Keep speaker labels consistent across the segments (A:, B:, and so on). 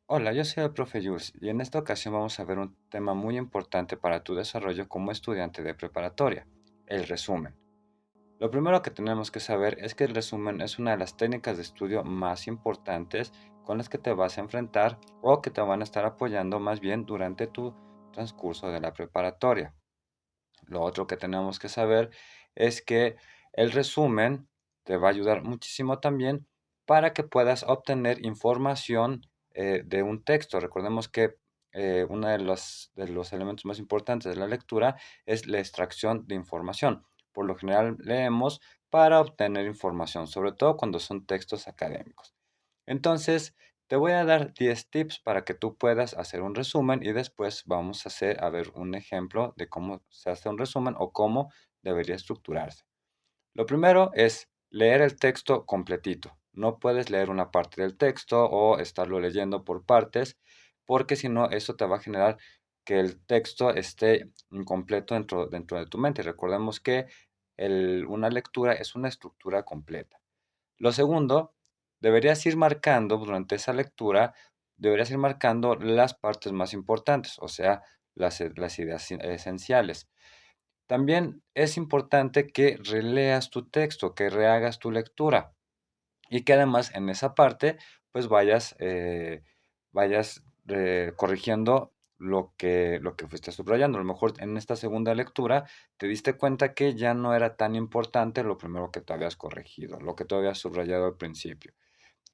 A: Hola, yo soy el profe Yus y en esta ocasión vamos a ver un tema muy importante para tu desarrollo como estudiante de preparatoria, el resumen. Lo primero que tenemos que saber es que el resumen es una de las técnicas de estudio más importantes con las que te vas a enfrentar o que te van a estar apoyando más bien durante tu transcurso de la preparatoria. Lo otro que tenemos que saber es que el resumen te va a ayudar muchísimo también para que puedas obtener información de un texto. Recordemos que uno de los elementos más importantes de la lectura es la extracción de información. Por lo general leemos para obtener información, sobre todo cuando son textos académicos. Entonces, te voy a dar 10 tips para que tú puedas hacer un resumen y después vamos a ver un ejemplo de cómo se hace un resumen o cómo debería estructurarse. Lo primero es leer el texto completito. No puedes leer una parte del texto o estarlo leyendo por partes, porque si no, eso te va a generar que el texto esté incompleto dentro de tu mente. Recordemos que una lectura es una estructura completa. Lo segundo, deberías ir marcando durante esa lectura, deberías ir marcando las partes más importantes, o sea, las ideas esenciales. También es importante que releas tu texto, que rehagas tu lectura y que además en esa parte pues vayas corrigiendo lo que fuiste subrayando. A lo mejor en esta segunda lectura te diste cuenta que ya no era tan importante lo primero que tú habías corregido, lo que tú habías subrayado al principio.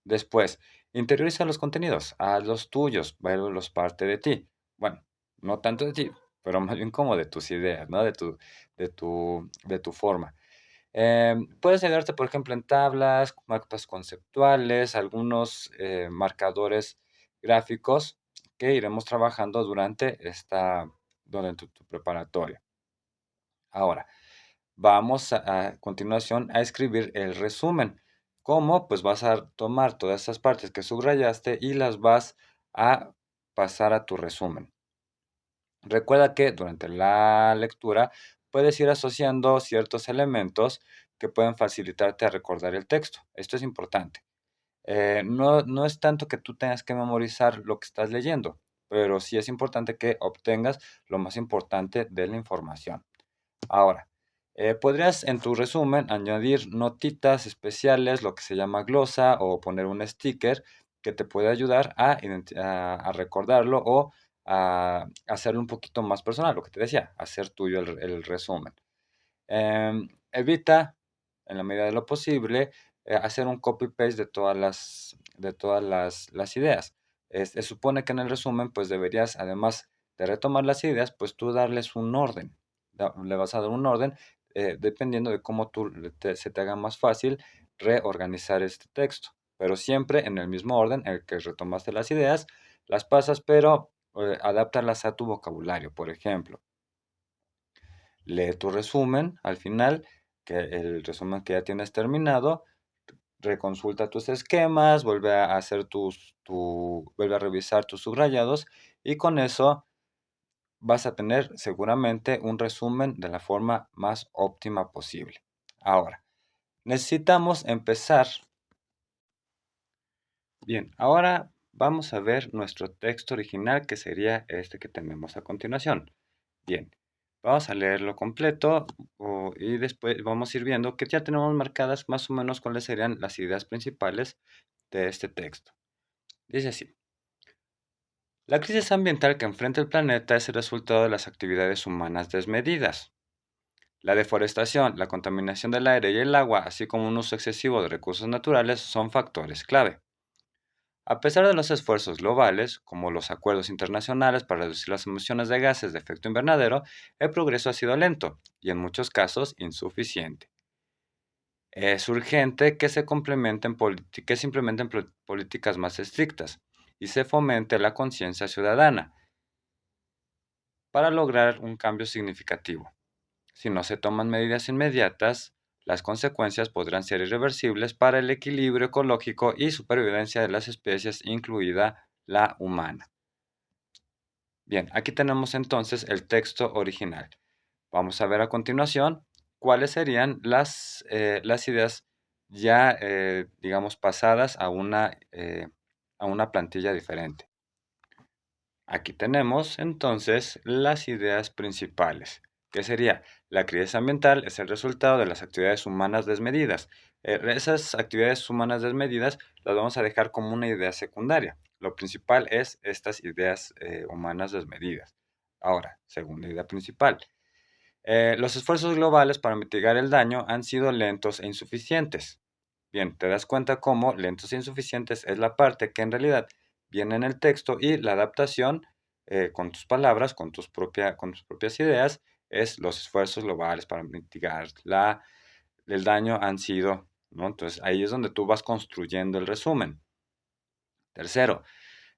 A: Después, interioriza los contenidos, hazlos tuyos, vuélvelos parte de ti. Bueno, no tanto de ti, pero más bien como de tus ideas, ¿no? De tu forma. Puedes ayudarte, por ejemplo, en tablas, mapas conceptuales, algunos marcadores gráficos que iremos trabajando durante tu preparatoria. Ahora, vamos a continuación a escribir el resumen. ¿Cómo? Pues vas a tomar todas esas partes que subrayaste y las vas a pasar a tu resumen. Recuerda que durante la lectura puedes ir asociando ciertos elementos que pueden facilitarte a recordar el texto. Esto es importante. No es tanto que tú tengas que memorizar lo que estás leyendo, pero sí es importante que obtengas lo más importante de la información. Ahora, podrías en tu resumen añadir notitas especiales, lo que se llama glosa, o poner un sticker que te puede ayudar a recordarlo o a hacerlo un poquito más personal, lo que te decía, hacer tuyo el resumen. Evita, en la medida de lo posible, hacer un copy-paste de todas las ideas. Se supone que en el resumen, pues deberías, además de retomar las ideas, pues tú darles un orden. Le vas a dar un orden dependiendo de cómo se te haga más fácil reorganizar este texto. Pero siempre en el mismo orden en el que retomaste las ideas, las pasas, pero adáptalas a tu vocabulario. Por ejemplo, lee tu resumen al final, que el resumen que ya tienes terminado, reconsulta tus esquemas, vuelve a revisar tus subrayados y con eso vas a tener seguramente un resumen de la forma más óptima posible. Ahora, necesitamos empezar. Bien, ahora vamos a ver nuestro texto original, que sería este que tenemos a continuación. Bien, vamos a leerlo completo y después vamos a ir viendo que ya tenemos marcadas más o menos cuáles serían las ideas principales de este texto. Dice así: la crisis ambiental que enfrenta el planeta es el resultado de las actividades humanas desmedidas. La deforestación, la contaminación del aire y el agua, así como un uso excesivo de recursos naturales, son factores clave. A pesar de los esfuerzos globales, como los acuerdos internacionales para reducir las emisiones de gases de efecto invernadero, el progreso ha sido lento y en muchos casos insuficiente. Es urgente que se implementen políticas más estrictas y se fomente la conciencia ciudadana para lograr un cambio significativo. Si no se toman medidas inmediatas, las consecuencias podrán ser irreversibles para el equilibrio ecológico y supervivencia de las especies, incluida la humana. Bien, aquí tenemos entonces el texto original. Vamos a ver a continuación cuáles serían las ideas ya, digamos, pasadas a una plantilla diferente. Aquí tenemos entonces las ideas principales, que sería la crisis ambiental es el resultado de las actividades humanas desmedidas. Esas actividades humanas desmedidas las vamos a dejar como una idea secundaria. Lo principal es estas ideas humanas desmedidas. Ahora, segunda idea principal. Los esfuerzos globales para mitigar el daño han sido lentos e insuficientes. Bien, te das cuenta cómo lentos e insuficientes es la parte que en realidad viene en el texto y la adaptación con tus palabras, con tus propias ideas, es los esfuerzos globales para mitigar el daño han sido, ¿no? Entonces ahí es donde tú vas construyendo el resumen. Tercero,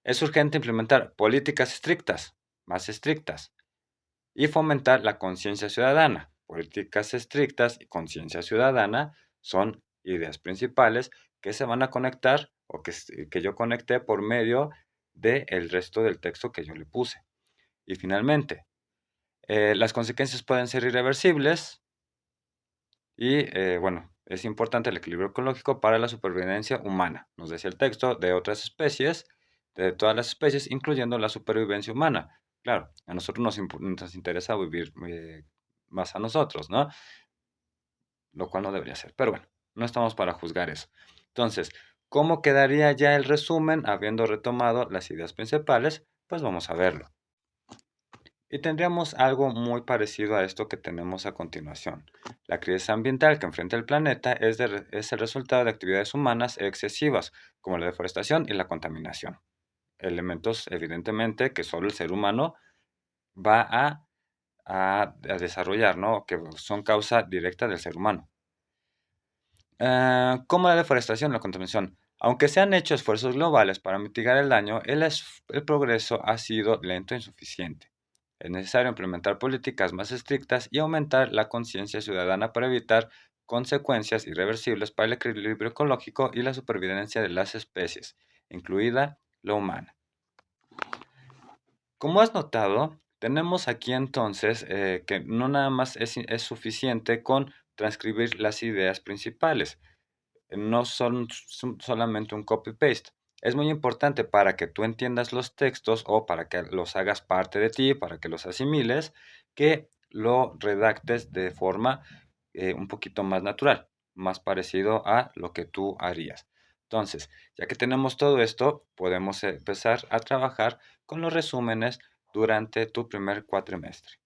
A: es urgente implementar políticas estrictas, más estrictas y fomentar la conciencia ciudadana. Políticas estrictas y conciencia ciudadana son ideas principales que se van a conectar o que yo conecté por medio del resto del texto que yo le puse. Y finalmente, las consecuencias pueden ser irreversibles y, bueno, es importante el equilibrio ecológico para la supervivencia humana. Nos decía el texto de otras especies, de todas las especies, incluyendo la supervivencia humana. Claro, a nosotros nos interesa vivir más a nosotros, ¿no? Lo cual no debería ser. Pero bueno, no estamos para juzgar eso. Entonces, ¿cómo quedaría ya el resumen habiendo retomado las ideas principales? Pues vamos a verlo. Y tendríamos algo muy parecido a esto que tenemos a continuación. La crisis ambiental que enfrenta el planeta es el resultado de actividades humanas excesivas, como la deforestación y la contaminación. Elementos, evidentemente, que solo el ser humano va a desarrollar, ¿no? Que son causa directa del ser humano. Como la deforestación y la contaminación. Aunque se han hecho esfuerzos globales para mitigar el daño, el progreso ha sido lento e insuficiente. Es necesario implementar políticas más estrictas y aumentar la conciencia ciudadana para evitar consecuencias irreversibles para el equilibrio ecológico y la supervivencia de las especies, incluida la humana. Como has notado, tenemos aquí entonces que no nada más es suficiente con transcribir las ideas principales, no son solamente un copy-paste. Es muy importante para que tú entiendas los textos o para que los hagas parte de ti, para que los asimiles, que lo redactes de forma un poquito más natural, más parecido a lo que tú harías. Entonces, ya que tenemos todo esto, podemos empezar a trabajar con los resúmenes durante tu primer cuatrimestre.